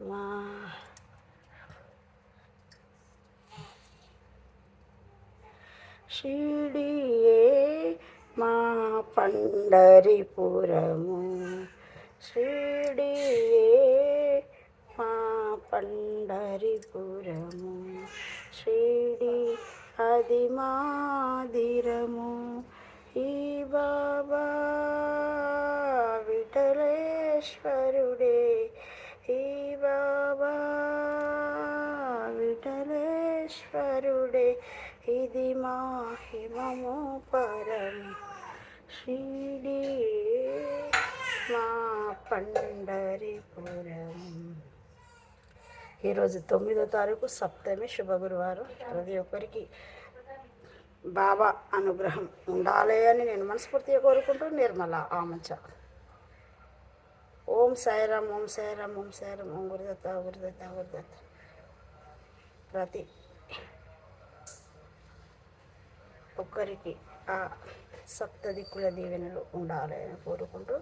మా షిరిడియే మా పండరిపురము, షిరిడియే మా పండరిపురము, షిరిడి అది మాదిరము. ఈ బాబా విఠలేశ్వరుడే, ఈ బాబా విఠలేశ్వరుడే, ఇది మా హిమము పరము, షిరిడి మా పండరిపురం. ఈరోజు 9వ తారీఖు సప్తమి, శుభ గురువారం. ప్రతి ఒక్కరికి బాబా అనుగ్రహం ఉండాలి అని నేను మనస్ఫూర్తిగా కోరుకుంటూ నిర్మల ఆమంచ. ఓం సాయిరామ్, ఓం సాయిరామ్, ఓం సాయిరామ్, ఓం గురుదత్త, గురుదత్త, గురుదత్త. ప్రతి ఒక్కరికి ఆ సప్త దిక్కుల దీవెనలు ఉండాలి అని కోరుకుంటూ